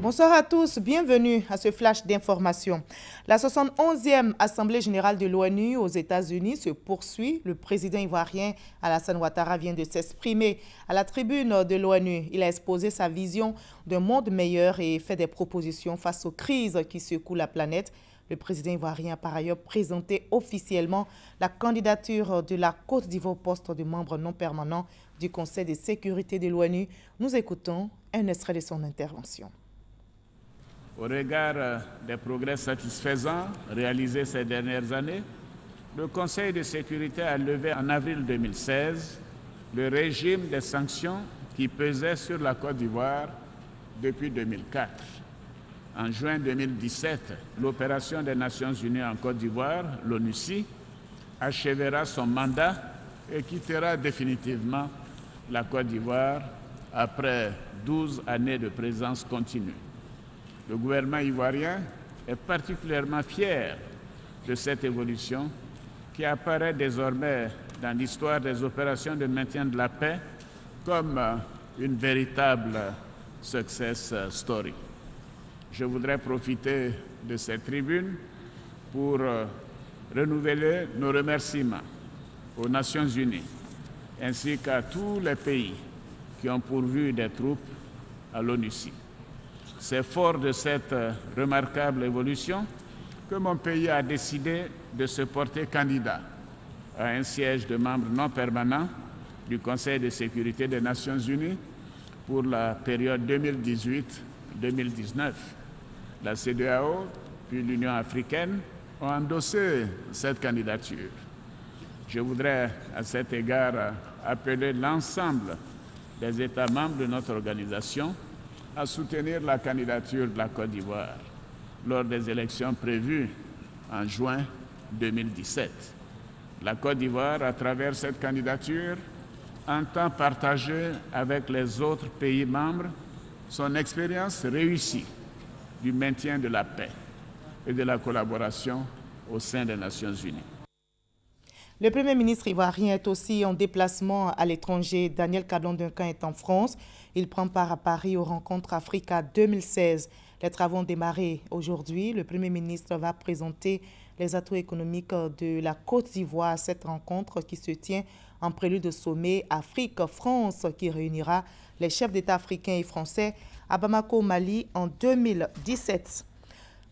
Bonsoir à tous, bienvenue à ce flash d'information. La 71e Assemblée générale de l'ONU aux États-Unis se poursuit. Le président ivoirien Alassane Ouattara vient de s'exprimer à la tribune de l'ONU. Il a exposé sa vision d'un monde meilleur et fait des propositions face aux crises qui secouent la planète. Le président ivoirien a par ailleurs présenté officiellement la candidature de la Côte d'Ivoire au poste de membre non permanent du Conseil de sécurité de l'ONU. Nous écoutons un extrait de son intervention. Au regard des progrès satisfaisants réalisés ces dernières années, le Conseil de sécurité a levé en avril 2016 le régime des sanctions qui pesait sur la Côte d'Ivoire depuis 2004. En juin 2017, l'opération des Nations Unies en Côte d'Ivoire, l'ONUCI, achèvera son mandat et quittera définitivement la Côte d'Ivoire après 12 années de présence continue. Le gouvernement ivoirien est particulièrement fier de cette évolution qui apparaît désormais dans l'histoire des opérations de maintien de la paix comme une véritable success story. Je voudrais profiter de cette tribune pour renouveler nos remerciements aux Nations Unies ainsi qu'à tous les pays qui ont pourvu des troupes à l'ONUCI. C'est fort de cette remarquable évolution que mon pays a décidé de se porter candidat à un siège de membre non permanent du Conseil de sécurité des Nations Unies pour la période 2018-2019. La CEDEAO puis l'Union africaine ont endossé cette candidature. Je voudrais à cet égard appeler l'ensemble des États membres de notre organisation à soutenir la candidature de la Côte d'Ivoire lors des élections prévues en juin 2017. La Côte d'Ivoire, à travers cette candidature, entend partager avec les autres pays membres son expérience réussie du maintien de la paix et de la collaboration au sein des Nations Unies. Le Premier ministre ivoirien est aussi en déplacement à l'étranger. Daniel Kadon-Duncan est en France. Il prend part à Paris aux rencontres Africa 2016. Les travaux ont démarré aujourd'hui. Le Premier ministre va présenter les atouts économiques de la Côte d'Ivoire à cette rencontre qui se tient en prélude au sommet Afrique-France qui réunira les chefs d'État africains et français à Bamako, Mali en 2017.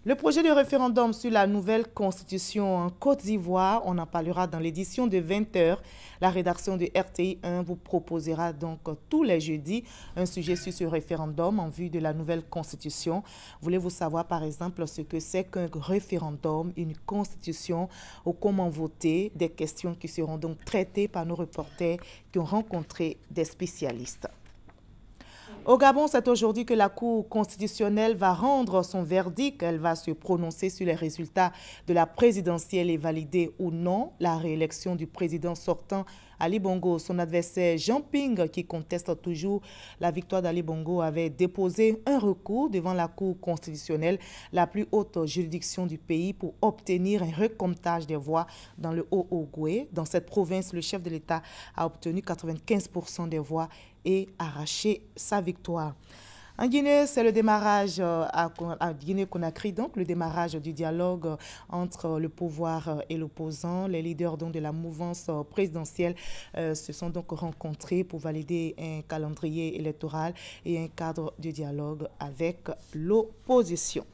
Le projet de référendum sur la nouvelle constitution en Côte d'Ivoire, on en parlera dans l'édition de 20h. La rédaction de RTI 1 vous proposera donc tous les jeudis un sujet sur ce référendum en vue de la nouvelle constitution. Voulez-vous savoir par exemple ce que c'est qu'un référendum, une constitution ou comment voter? Des questions qui seront donc traitées par nos reporters qui ont rencontré des spécialistes. Au Gabon, c'est aujourd'hui que la Cour constitutionnelle va rendre son verdict. Elle va se prononcer sur les résultats de la présidentielle et valider ou non la réélection du président sortant Ali Bongo. Son adversaire Jean Ping, qui conteste toujours la victoire d'Ali Bongo, avait déposé un recours devant la Cour constitutionnelle, la plus haute juridiction du pays, pour obtenir un recomptage des voix dans le Haut-Ogooué. Dans cette province, le chef de l'État a obtenu 95% des voix et arraché sa victoire. En Guinée, c'est le démarrage à Guinée-Conakry, donc le démarrage du dialogue entre le pouvoir et l'opposant. Les leaders donc, de la mouvance présidentielle se sont donc rencontrés pour valider un calendrier électoral et un cadre de dialogue avec l'opposition.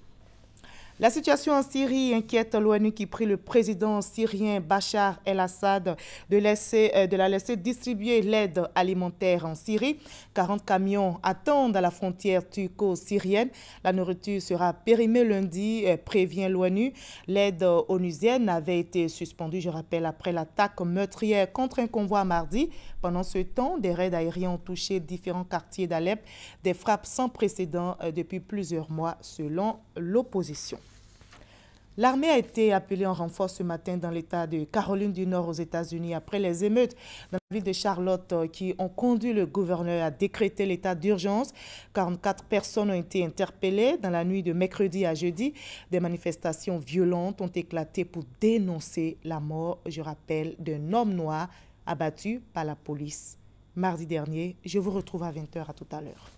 La situation en Syrie inquiète l'ONU qui prie le président syrien Bachar el-Assad de la laisser distribuer l'aide alimentaire en Syrie. 40 camions attendent à la frontière turco-syrienne. La nourriture sera périmée lundi, prévient l'ONU. L'aide onusienne avait été suspendue, je rappelle, après l'attaque meurtrière contre un convoi mardi. Pendant ce temps, des raids aériens ont touché différents quartiers d'Alep, des frappes sans précédent depuis plusieurs mois selon l'opposition. L'armée a été appelée en renfort ce matin dans l'État de Caroline du Nord aux États-Unis après les émeutes dans la ville de Charlotte qui ont conduit le gouverneur à décréter l'état d'urgence. 44 personnes ont été interpellées dans la nuit de mercredi à jeudi. Des manifestations violentes ont éclaté pour dénoncer la mort, je rappelle, d'un homme noir abattu par la police. Mardi dernier, je vous retrouve à 20h. À tout à l'heure.